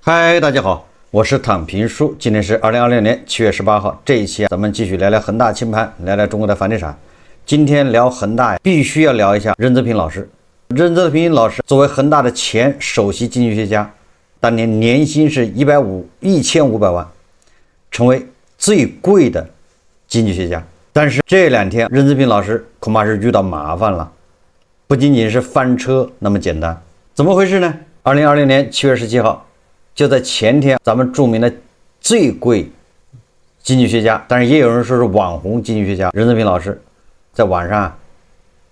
嗨，大家好，我是躺平叔，今天是2020年7月18号。这一期咱们继续聊聊恒大清盘，聊聊中国的房地产。今天聊恒大必须要聊一下任泽平老师。任泽平老师作为恒大的前首席经济学家，当年年薪是1500万，成为最贵的经济学家。但是这两天任泽平老师恐怕是遇到麻烦了，不仅仅是翻车那么简单。怎么回事呢？2020年7月17号。就在前天，咱们著名的最贵经济学家，但是也有人说是网红经济学家任泽平老师，在网上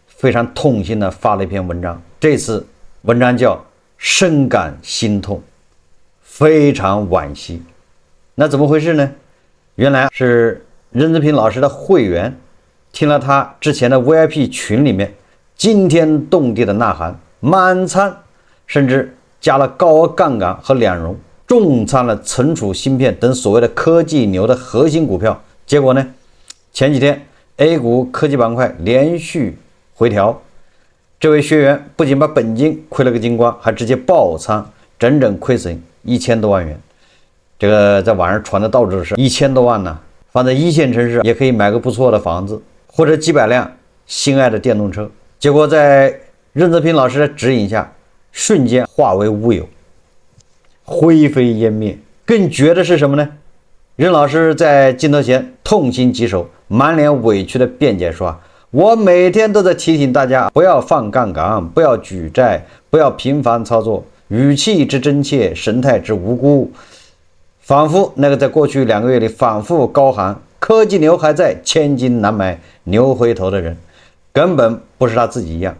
非常痛心的发了一篇文章。这次文章叫深感心痛，非常惋惜。那怎么回事呢？原来是任泽平老师的会员听了他之前的 VIP 群里面惊天动地的呐喊，满仓，甚至加了高额杠杆和两融，重仓了存储芯片等所谓的科技牛的核心股票。结果呢，前几天 A 股科技板块连续回调，这位学员不仅把本金亏了个精光，还直接爆仓，整整亏损1000多万元。这个在网上传的到处是1000多万呢，放在一线城市也可以买个不错的房子，或者几百辆心爱的电动车。结果在任泽平老师的指引下，瞬间化为乌有，灰飞烟灭。更绝的是什么呢？任老师在镜头前痛心疾首，满脸委屈的辩解说，我每天都在提醒大家不要放杠杆，不要举债，不要频繁操作，语气之真切，神态之无辜，仿佛那个在过去2个月里反复高喊科技牛还在，千金难买牛回头的人，根本不是他自己一样。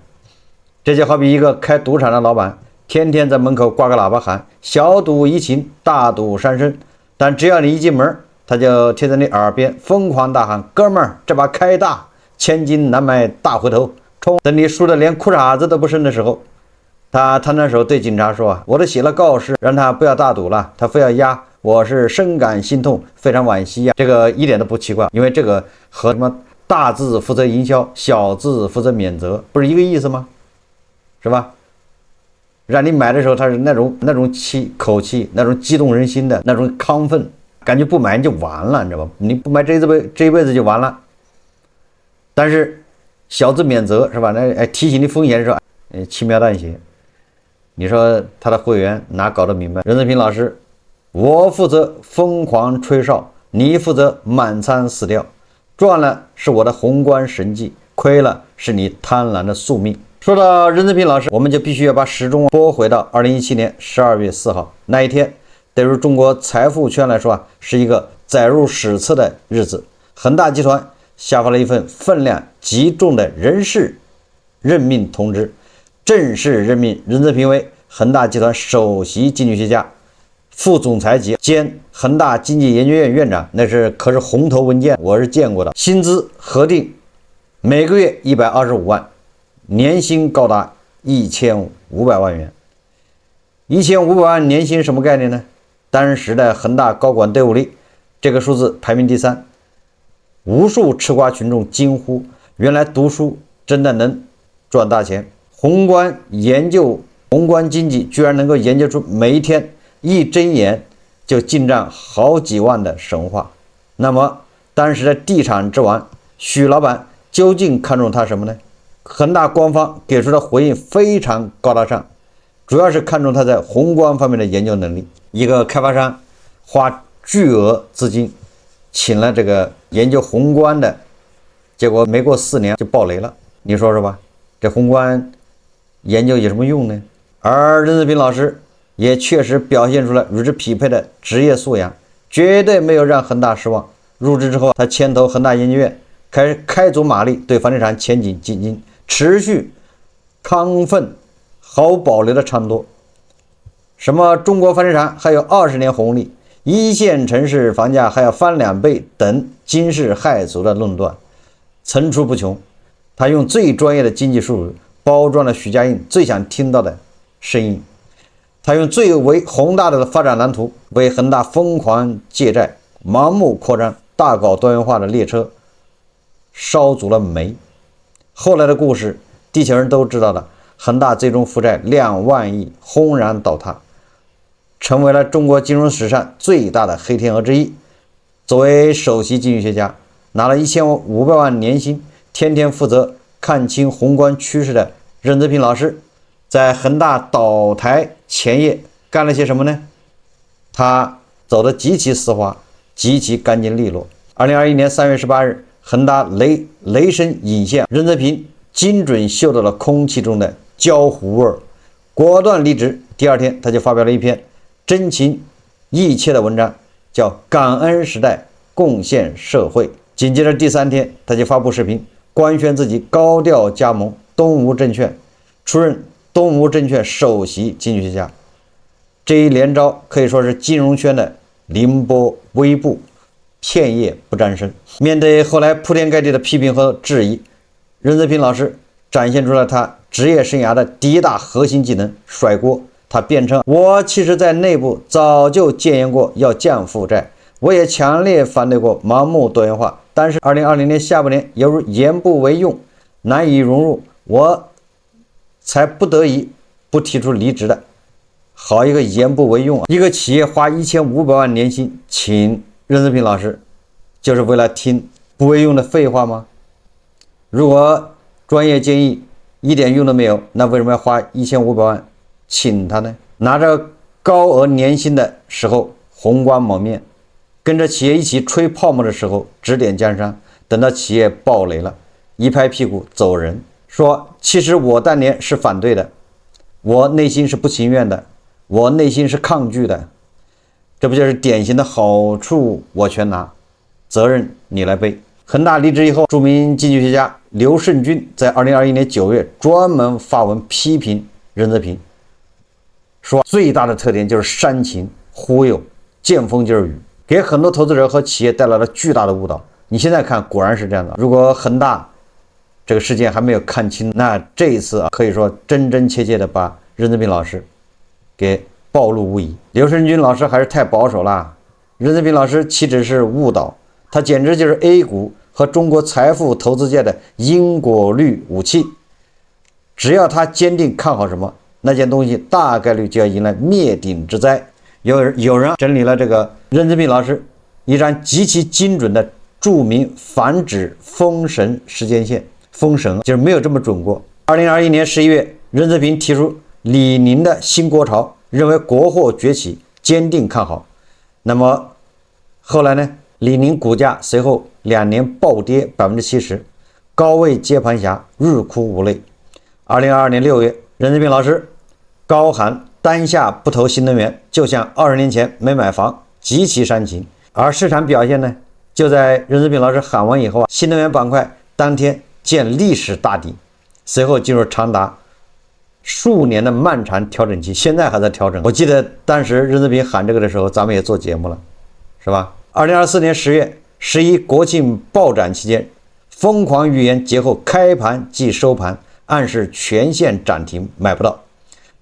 这就好比一个开赌场的老板，天天在门口挂个喇叭喊小赌怡情，大赌伤身，但只要你一进门，他就贴在你耳边疯狂大喊，哥们儿，这把开大，千金难买大回头，冲！等你输的连裤衩子都不剩的时候，他摊摊手对警察说，我都写了告示让他不要大赌了，他非要压，我是深感心痛，非常惋惜呀。这个一点都不奇怪，因为这个和什么大字负责营销，小字负责免责不是一个意思吗？是吧？让你买的时候，他是那种口气，那种激动人心的那种亢奋，感觉不买你就完了，你知道吧？你不买这一辈子就完了。但是小字免责是吧？那提醒你风险的时候，轻描淡写。你说他的会员哪搞得明白？任泽平老师，我负责疯狂吹哨，你负责满仓死掉，赚了是我的宏观神迹，亏了是你贪婪的宿命。说到任泽平老师，我们就必须要把时钟拨回到2017年12月4号那一天，对于中国财富圈来说是一个载入史册的日子。恒大集团下发了一份分量极重的人事任命通知，正式任命任泽平为恒大集团首席经济学家、副总裁级兼恒大经济研究院院长，可是红头文件，我是见过的。薪资核定每个月125万。年薪高达1500万元，1500万年薪什么概念呢？当时的恒大高管队伍里，这个数字排名第3。无数吃瓜群众惊呼：原来读书真的能赚大钱！宏观经济居然能够研究出每一天一睁眼就进账好几万的神话。那么，当时的地产之王许老板究竟看中他什么呢？恒大官方给出的回应非常高大上，主要是看重他在宏观方面的研究能力。一个开发商花巨额资金请了这个研究宏观的，结果没过4年就爆雷了，你说说吧，这宏观研究有什么用呢？而任泽平老师也确实表现出了与之匹配的职业素养，绝对没有让恒大失望。入职之后，他牵头恒大研究院，开足马力对房地产前景进行持续亢奋毫无保留的唱多，什么中国房地产还有20年红利，一线城市房价还要翻2倍等惊世骇俗的论断层出不穷。他用最专业的经济术语包装了许家印最想听到的声音，他用最为宏大的发展蓝图为恒大疯狂借债、盲目扩张、大搞多元化的列车烧足了煤。后来的故事地球人都知道了，恒大最终负债2万亿，轰然倒塌。成为了中国金融史上最大的黑天鹅之一。作为首席经济学家，拿了1500万年薪，天天负责看清宏观趋势的任泽平老师，在恒大倒台前夜干了些什么呢？他走得极其丝滑，极其干净利落。2021年3月18日，恒大雷声隐现，任泽平精准嗅到了空气中的焦糊味儿，果断离职。第二天，他就发表了一篇真情意切的文章，叫《感恩时代，贡献社会》。紧接着第3天，他就发布视频，官宣自己高调加盟东吴证券，出任东吴证券首席经济学家。这一连招可以说是金融圈的凌波微步，片叶不沾身。面对后来铺天盖地的批评和质疑，任泽平老师展现出了他职业生涯的第一大核心技能——甩锅。他辩称，我其实在内部早就建言过要降负债，我也强烈反对过盲目多元化，但是2020年下半年犹如言不为用，难以融入，我才不得已不提出离职的。好一个言不为用啊！一个企业花1500万年薪请任泽平老师，就是为了听不为用的废话吗？如果专业建议一点用都没有，那为什么要花1500万请他呢？拿着高额年薪的时候红光满面，跟着企业一起吹泡沫的时候指点江山，等到企业爆雷了，一拍屁股走人，说其实我当年是反对的，我内心是不情愿的，我内心是抗拒的。这不就是典型的好处我全拿，责任你来背。恒大离职以后，著名经济学家刘胜军在2021年9月专门发文批评任泽平，说最大的特点就是煽情忽悠，见风就是雨，给很多投资者和企业带来了巨大的误导。你现在看果然是这样的。如果恒大这个事件还没有看清，那这一次可以说真真切切的把任泽平老师给暴露无遗。刘胜军老师还是太保守了，任泽平老师岂止是误导，他简直就是 A 股和中国财富投资界的因果律武器。只要他坚定看好什么，那件东西大概率就要迎来灭顶之灾。有人整理了这个任泽平老师一张极其精准的著名反指封神时间线，封神就是没有这么准过。2021年11月，任泽平提出李宁的新国潮，认为国货崛起，坚定看好。那么后来呢？李宁股价随后2年暴跌70%，高位接盘侠欲哭无泪。2022年6月，任泽平老师高喊当下不投新能源，就像20年前没买房，极其煽情。而市场表现呢，就在任泽平老师喊完以后新能源板块当天见历史大底，随后进入长达数年的漫长调整期，现在还在调整。我记得当时任泽平喊这个的时候，咱们也做节目了，是吧？2024年10月11国庆暴涨期间，疯狂预言节后开盘即收盘，暗示全线涨停买不到。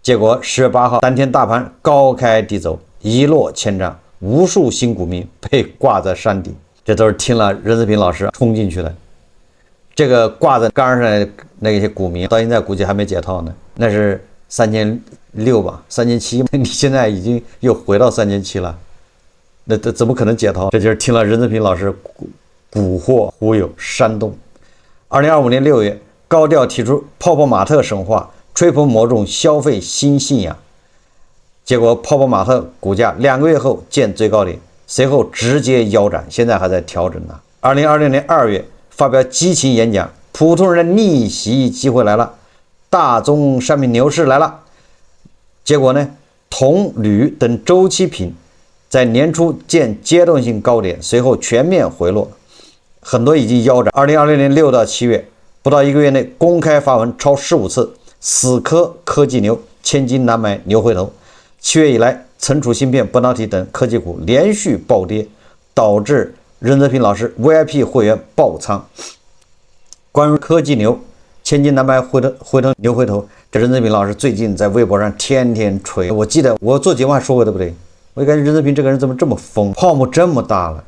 结果10月8号当天大盘高开低走，一落千丈，无数新股民被挂在山底。这都是听了任泽平老师冲进去的。这个挂在杆上的那些股民到现在估计还没解套呢，那是3600吧，3700，你现在已经又回到3700了，那怎么可能解套？这就是听了任泽平老师蛊惑忽悠煽动。2025年6月，高调提出泡泡玛特神话，吹捧某种消费新信仰，结果泡泡玛特股价2个月后见最高点，随后直接腰斩，现在还在调整呢。2026年2月发表激情演讲，普通人的逆袭机会来了，大宗商品牛市来了。结果呢，铜、铝等周期品在年初见阶段性高点，随后全面回落，很多已经腰斩。2026年6到7月，不到1个月内公开发文超15次，死磕科技牛，千金难买牛回头。7月以来，存储芯片、半导体等科技股连续暴跌，导致任泽平老师 VIP 会员爆仓。关于科技牛，千金难买回头牛回头，这任泽平老师最近在微博上天天吹。我记得我做节目还说过，对不对？我感觉任泽平这个人怎么这么疯，泡沫这么大了，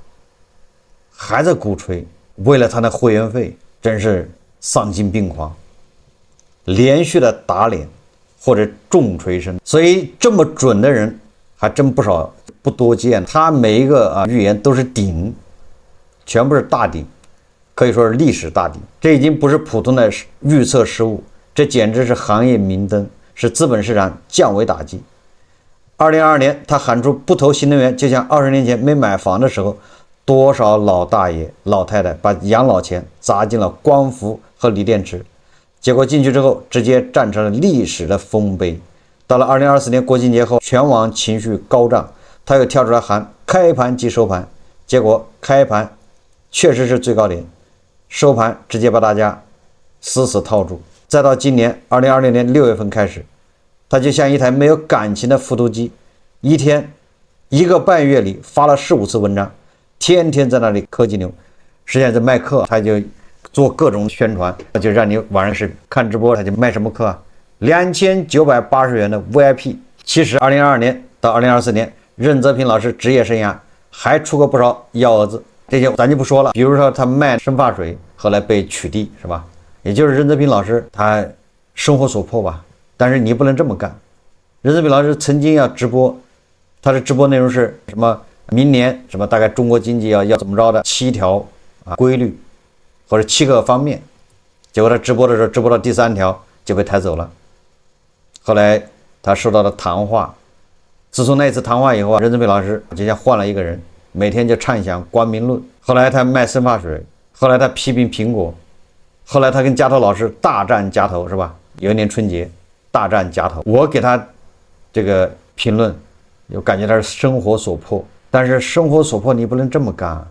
还在鼓吹，为了他的会员费，真是丧心病狂，连续的打脸或者重锤声。所以这么准的人还真不少，不多见。他每一个预言都是顶，全部是大顶，可以说是历史大顶。这已经不是普通的预测失误，这简直是行业明灯，是资本市场降维打击。2022年，他喊出不投新能源，就像20年前没买房的时候，多少老大爷、老太太把养老钱砸进了光伏和锂电池，结果进去之后，直接站成了历史的丰碑。到了2024年国庆节后，全网情绪高涨，他又跳出来喊开盘即收盘，结果开盘确实是最高点，收盘直接把大家死死套住。再到今年2026年6月份开始，他就像一台没有感情的复读机，一天1个半月里发了15次文章，天天在那里科技牛，实际上在卖课，他就做各种宣传，就让你晚上是看直播，他就卖什么课啊？2980元的 VIP。其实2022年到2024年，任泽平老师职业生涯还出过不少幺蛾子，这些咱就不说了。比如说他卖生发水，后来被取缔，是吧？也就是任泽平老师他生活所迫吧。但是你不能这么干。任泽平老师曾经要直播，他的直播内容是什么？明年什么大概中国经济要怎么着的7条规律，或者7个方面。结果他直播的时候，直播到第3条就被抬走了。后来他受到了谈话，自从那一次谈话以后任泽平老师就像换了一个人，每天就畅想光明论。后来他卖生发水，后来他批评苹果，后来他跟加头老师大战夹头，是吧？有一年春节大战夹头，我给他这个评论，我感觉他是生活所迫，但是生活所迫你不能这么干，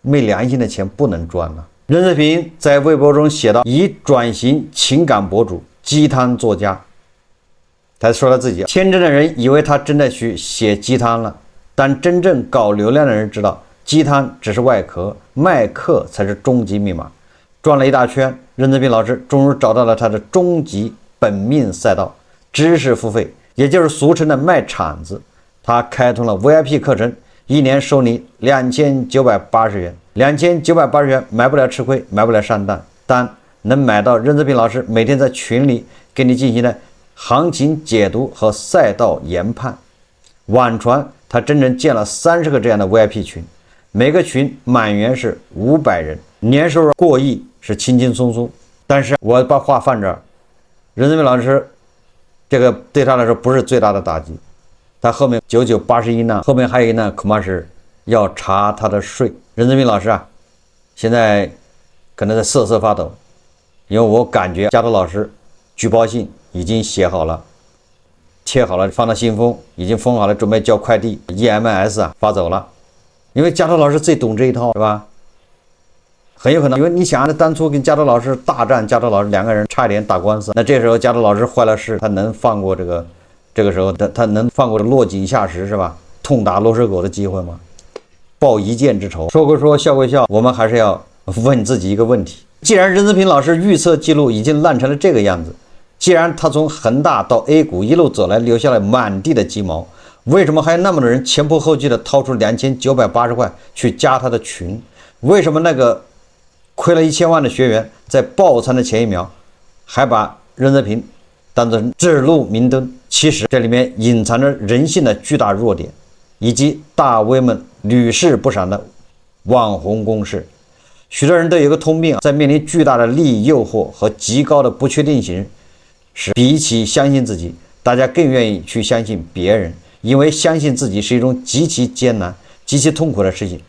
没良心的钱不能赚了。任泽平在微博中写道：已转型情感博主、鸡汤作家。他说了自己，天真的人以为他真的去写鸡汤了，但真正搞流量的人知道，鸡汤只是外壳，卖课才是终极密码。转了一大圈，任泽平老师终于找到了他的终极本命赛道——知识付费，也就是俗称的卖场子。他开通了 VIP 课程，一年收你2980元，2980元买不了吃亏，买不了上当，但能买到任泽平老师每天在群里给你进行的行情解读和赛道研判。网传他真正建了30个这样的 VIP 群，每个群满员是500人，年收入过亿是轻轻松松。但是我把话放这儿，任泽平老师这个对他来说不是最大的打击，他后面9981难，后面还有一难，恐怕是要查他的税。任泽平老师现在可能在瑟瑟发抖，因为我感觉加头老师举报信已经写好了，贴好了，放到信封，已经封好了，准备叫快递 EMS 发走了。因为加头老师最懂这一套，是吧？很有可能，因为你想当初跟加头老师大战，加头老师2个人差一点打官司，那这时候加头老师坏了事，他能放过这个时候他能放过落井下石，是吧？痛打落水狗的机会吗？报一箭之仇。说归说，笑归笑，我们还是要问自己一个问题：既然任泽平老师预测记录已经烂成了这个样子，既然他从恒大到 A 股一路走来，留下了满地的鸡毛，为什么还有那么多人前仆后继的掏出2980块去加他的群？为什么那个亏了1000万的学员在爆仓的前一秒还把任泽平当作指路明灯？其实这里面隐藏着人性的巨大弱点，以及大 V 们屡试不爽的网红攻势。许多人都有一个通病，在面临巨大的利益诱惑和极高的不确定性时，比起相信自己，大家更愿意去相信别人，因为相信自己是一种极其艰难、极其痛苦的事情。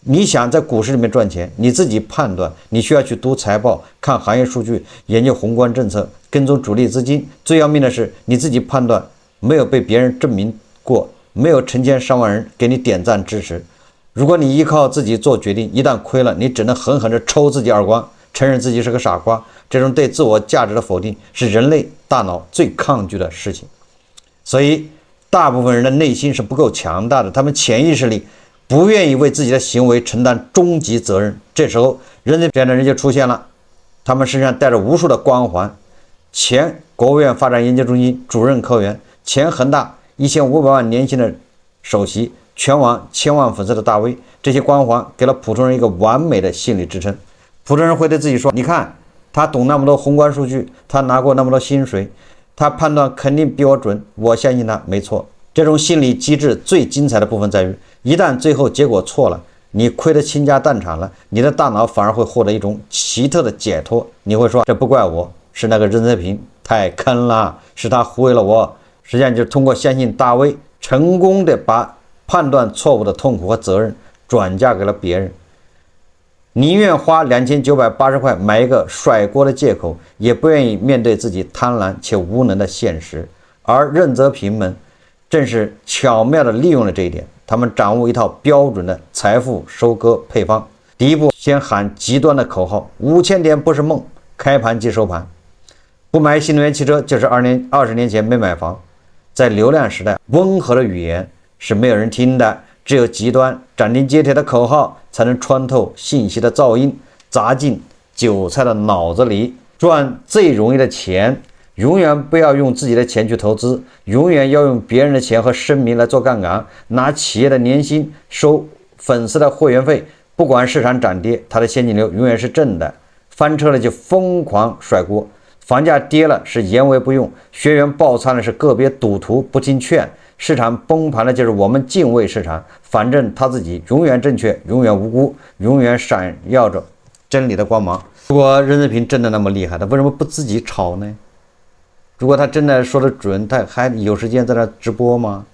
你想在股市里面赚钱，你自己判断，你需要去读财报、看行业数据、研究宏观政策、跟踪主力资金。最要命的是，你自己判断没有被别人证明过，没有成千上万人给你点赞支持。如果你依靠自己做决定，一旦亏了，你只能狠狠地抽自己耳光，承认自己是个傻瓜。这种对自我价值的否定是人类大脑最抗拒的事情。所以大部分人的内心是不够强大的，他们潜意识里不愿意为自己的行为承担终极责任。这时候人这样的人就出现了，他们身上带着无数的光环：前国务院发展研究中心主任科员，前恒大1500万年薪的首席，全网1000万粉丝的大 V。这些光环给了普通人一个完美的心理支撑。普通人会对自己说，你看他懂那么多宏观数据，他拿过那么多薪水，他判断肯定比我准，我相信他。没错，这种心理机制最精彩的部分在于，一旦最后结果错了，你亏得倾家荡产了，你的大脑反而会获得一种奇特的解脱。你会说，这不怪我，是那个任泽平太坑了，是他忽悠了我。实际上就是通过相信大 V， 成功的把判断错误的痛苦和责任转嫁给了别人。宁愿花2980块买一个甩锅的借口，也不愿意面对自己贪婪且无能的现实。而任泽平们正是巧妙地利用了这一点，他们掌握一套标准的财富收割配方。第一步，先喊极端的口号：5000点不是梦，开盘即收盘。不买新能源汽车就是20年前没买房。在流量时代，温和的语言是没有人听的，只有极端斩钉截铁的口号才能穿透信息的噪音，砸进韭菜的脑子里。赚最容易的钱，永远不要用自己的钱去投资，永远要用别人的钱和声名来做杠杆，拿企业的年薪收粉丝的会员费，不管市场涨跌，他的现金流永远是正的。翻车了就疯狂甩锅，房价跌了是言为不用，学员爆仓了是个别赌徒不听劝，市场崩盘了就是我们敬畏市场，反正他自己永远正确，永远无辜，永远闪耀着真理的光芒。如果任泽平真的那么厉害，他为什么不自己炒呢？如果他真的说的准，他还有时间在那直播吗？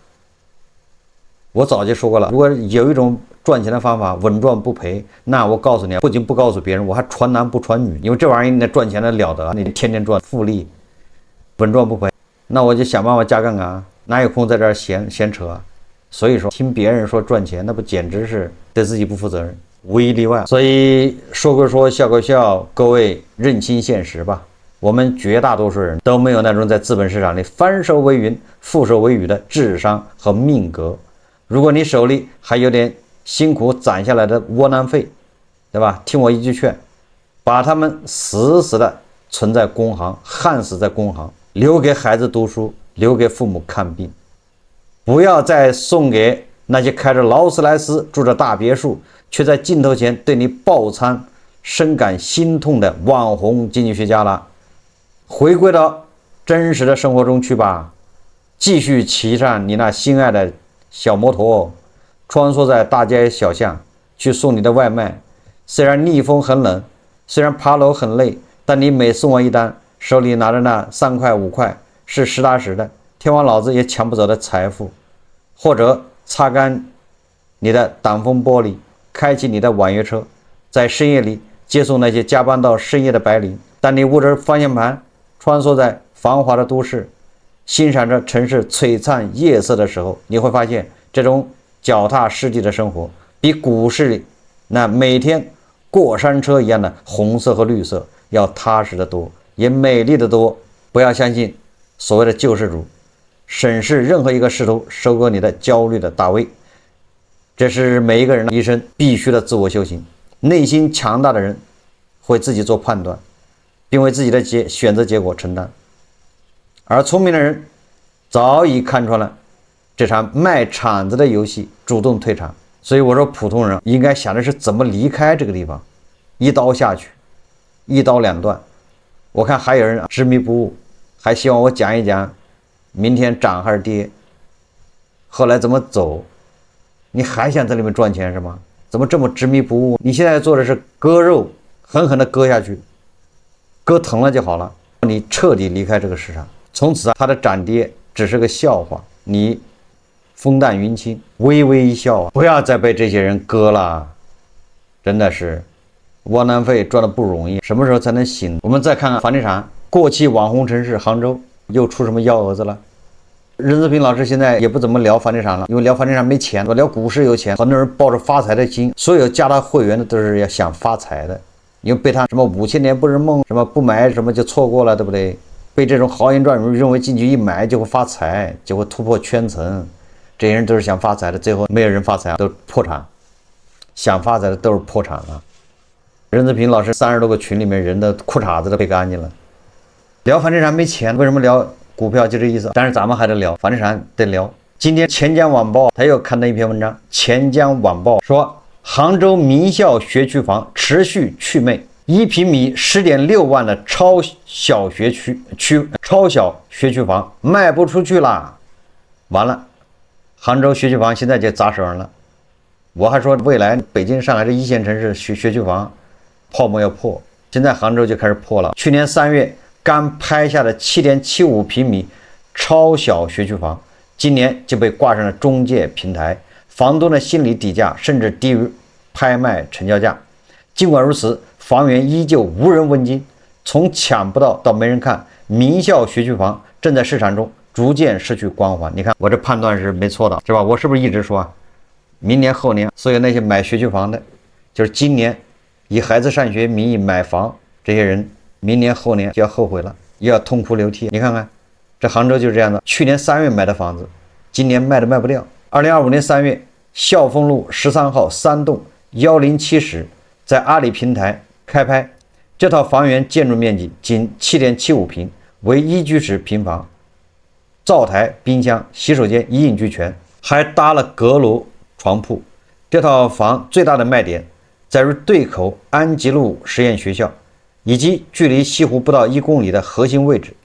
我早就说过了，如果有一种赚钱的方法稳赚不赔，那我告诉你，不仅不告诉别人，我还传男不传女，因为这玩意儿你赚钱的了得，你天天赚复利，稳赚不赔，那我就想办法加杠杆，哪有空在这儿闲扯？所以说听别人说赚钱，那不简直是对自己不负责任，无一例外。所以说归说，笑归笑，各位认清现实吧。我们绝大多数人都没有那种在资本市场里翻手为云覆手为雨的智商和命格。如果你手里还有点辛苦攒下来的窝囊费，对吧？听我一句劝，把他们死死的存在工行，焊死在工行，留给孩子读书，留给父母看病，不要再送给那些开着劳斯莱斯住着大别墅却在镜头前对你爆仓深感心痛的网红经济学家了。回归到真实的生活中去吧，继续骑上你那心爱的小摩托，穿梭在大街小巷去送你的外卖。虽然逆风很冷，虽然爬楼很累，但你每送我一单，手里拿着那3块5块是实打实的天王老子也抢不走的财富。或者擦干你的挡风玻璃，开启你的网约车，在深夜里接送那些加班到深夜的白领。当你握着方向盘穿梭在繁华的都市，欣赏着城市璀璨夜色的时候，你会发现这种脚踏实地的生活比股市里那每天过山车一样的红色和绿色要踏实的多，也美丽的多。不要相信所谓的救世主，审视任何一个试图收割你的焦虑的大 V， 这是每一个人一生必须的自我修行。内心强大的人会自己做判断，并为自己的选择结果承担，而聪明的人早已看穿了这场卖铲子的游戏，主动退场。所以我说普通人应该想的是怎么离开这个地方，一刀下去，一刀两断。我看还有人执迷不悟，还希望我讲一讲明天涨还是跌，后来怎么走。你还想在里面赚钱是吗？怎么这么执迷不悟？你现在做的是割肉，狠狠的割下去，割疼了就好了。你彻底离开这个市场，从此它的涨跌只是个笑话，你风淡云轻，微微一笑啊！不要再被这些人割了，真的是窝囊费赚的不容易，什么时候才能醒？我们再看看房地产，过气网红城市杭州又出什么幺蛾子了？任泽平老师现在也不怎么聊房地产了，因为聊房地产没钱，聊股市有钱。很多人抱着发财的心，所有加他会员的都是要想发财的，因为被他什么5000年不是梦，什么不买什么就错过了，对不对？被这种豪言壮语认为进去一买就会发财，就会突破圈层，这些人都是想发财的，最后没有人发财啊，都破产。想发财的都是破产了。任泽平老师30多个群里面人的裤衩子都背干净了。聊房地产没钱，为什么聊股票？就这意思。但是咱们还得聊房地产，得聊。今天钱江晚报他又刊登一篇文章，钱江晚报说杭州名校学区房持续祛魅，1平米10.6万的超小学区房卖不出去啦，完了，杭州学区房现在就砸手上了。我还说未来北京、上海这一线城市学区房泡沫要破，现在杭州就开始破了。去年3月刚拍下的7.75平米超小学区房，今年就被挂上了中介平台，房东的心理底价甚至低于拍卖成交价。尽管如此，房源依旧无人问津，从抢不到没人看，名校学区房正在市场中逐渐失去光环。你看我这判断是没错的，是吧？我是不是一直说啊，明年后年所有那些买学区房的，就是今年以孩子上学名义买房这些人，明年后年就要后悔了，又要痛哭流涕。你看看这杭州就是这样的，去年3月买的房子，今年卖不掉。2025年3月，孝丰路13号3栋107室在阿里平台开拍，这套房源建筑面积仅7.75平，为1居室平房，灶台、冰箱、洗手间一应俱全，还搭了阁楼床铺。这套房最大的卖点在于对口安吉路实验学校，以及距离西湖不到1公里的核心位置。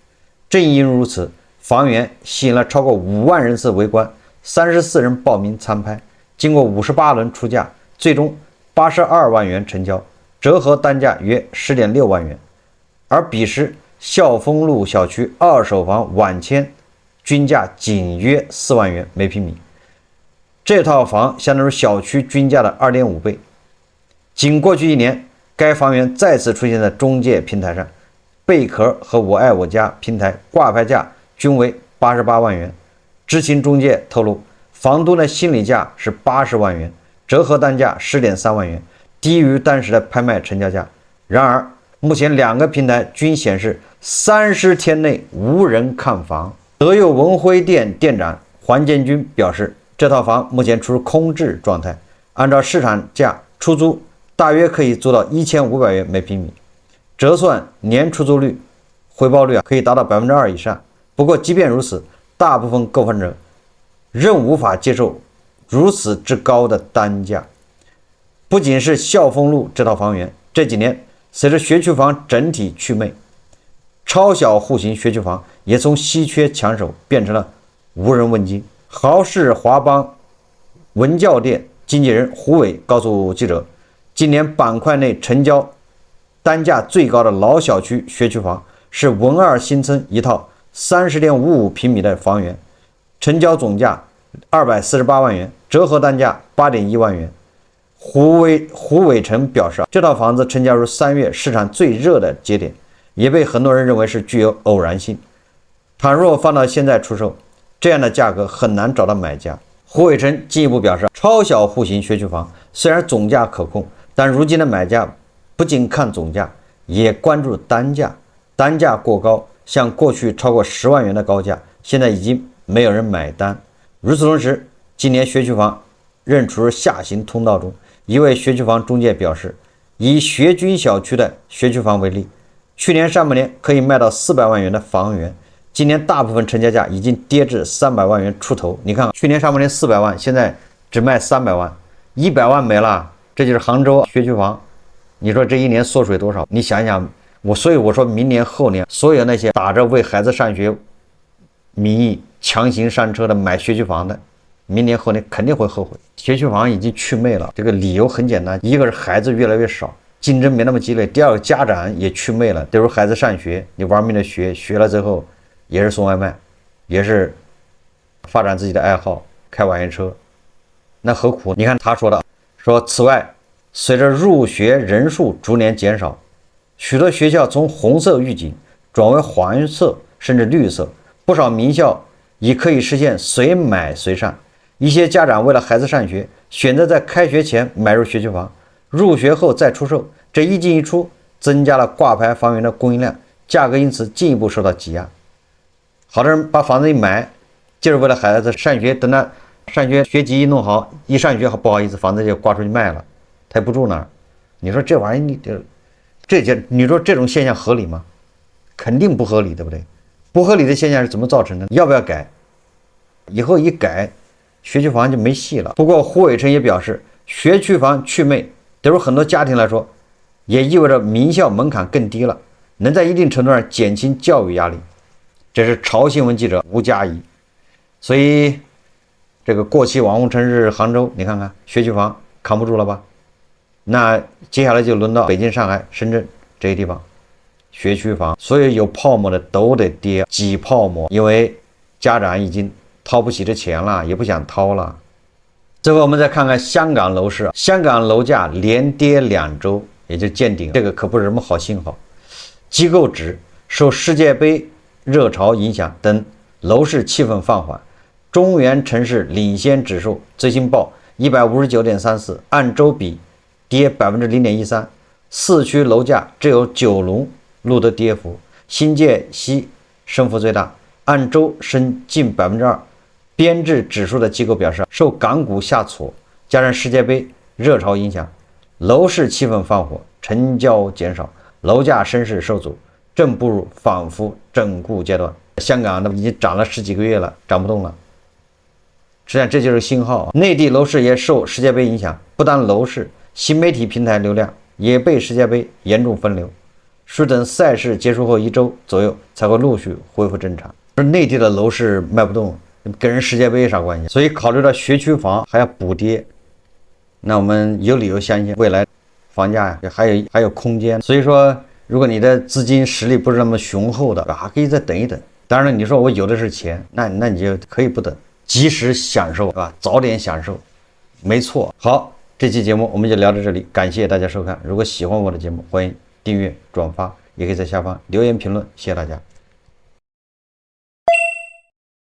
正因如此，房源吸引了超过5万人次围观，34人报名参拍，经过58轮出价，最终82万元成交，折合单价约10.6万元。而彼时孝丰路小区二手房晚签均价仅约4万元每平米，这套房相当于小区均价的2.5倍。仅过去1年，该房源再次出现在中介平台上，贝壳和我爱我家平台挂牌价均为88万元。知情中介透露，房东的心理价是80万元，折合单价10.3万元，低于当时的拍卖成交价。然而目前2个平台均显示30天内无人看房。德佑文辉店店长黄建军表示，这套房目前处于空置状态，按照市场价出租大约可以做到1500元每平米，折算年出租率回报率可以达到2%以上。不过即便如此，大部分购房者仍无法接受如此之高的单价。不仅是孝丰路这套房源，这几年随着学区房整体祛魅，超小户型学区房也从稀缺抢手变成了无人问津。豪氏华邦文教店经纪人胡伟告诉记者，今年板块内成交单价最高的老小区学区房是文二新村一套30.55平米的房源，成交总价248万元，折合单价8.1万元。胡伟成表示，这套房子成交于3月市场最热的节点，也被很多人认为是具有偶然性。倘若放到现在出售，这样的价格很难找到买家。胡伟成进一步表示，超小户型学区房虽然总价可控，但如今的买家不仅看总价，也关注单价，单价过高，像过去超过10万元的高价，现在已经没有人买单。与此同时，今年学区房仍处于下行通道中。一位学区房中介表示，以学军小区的学区房为例，去年上半年可以卖到400万元的房源，今年大部分成交价已经跌至300万元出头。你看，去年上半年400万，现在只卖300万，100万没了。这就是杭州学区房，你说这一年缩水多少？你想想，所以我说明年后年，所有那些打着为孩子上学名义强行上车的买学区房的，明年后年肯定会后悔。学区房已经祛魅了，这个理由很简单，一个是孩子越来越少，竞争没那么激烈；第二个家长也祛魅了，比如孩子上学，你玩命的学，学了之后也是送外卖，也是发展自己的爱好，开网约车，那何苦？你看他说此外，随着入学人数逐年减少，许多学校从红色预警转为黄色甚至绿色，不少名校已可以实现随买随上。一些家长为了孩子上学，选择在开学前买入学区房，入学后再出售，这一进一出增加了挂牌房源的供应量，价格因此进一步受到挤压。好多人把房子一买，就是为了孩子上学，等他上学学籍一弄好，一上学不好意思，房子就挂出去卖了，他也不住那儿。你说这玩意儿，你说这种现象合理吗？肯定不合理，对不对？不合理的现象是怎么造成的？要不要改？以后一改，学区房就没戏了。不过胡伟成也表示，学区房祛魅对于很多家庭来说，也意味着名校门槛更低了，能在一定程度上减轻教育压力。这是朝新闻记者吴佳怡。所以这个过气网红城市杭州，你看看学区房扛不住了吧？那接下来就轮到北京、上海、深圳这些地方，学区房所有有泡沫的都得跌，挤泡沫，因为家长已经掏不起这钱了，也不想掏了。最后我们再看看香港楼市，香港楼价连跌2周，也就见顶，这个可不是什么好信号。机构指受世界杯热潮影响等楼市气氛放缓，中原城市领先指数最新报 159.34， 按周比跌 0.13%， 四区楼价只有九龙录得跌幅，新界西升幅最大，按周升近 2%。编制指数的机构表示，受港股下挫加上世界杯热潮影响，楼市气氛放火，成交减少，楼价升势受阻，正步入反复整固阶段。香港已经涨了10几个月了，涨不动了。实际上这就是信号。内地楼市也受世界杯影响，不但楼市，新媒体平台流量也被世界杯严重分流，是等赛事结束后1周左右才会陆续恢复正常。而内地的楼市卖不动，跟人世界杯有啥关系？所以考虑到学区房还要补跌，那我们有理由相信未来房价还有空间。所以说，如果你的资金实力不是那么雄厚的可以再等一等。当然，你说我有的是钱，那你就可以不等，及时享受早点享受，没错。好，这期节目我们就聊到这里，感谢大家收看。如果喜欢我的节目，欢迎订阅、转发，也可以在下方留言评论，谢谢大家。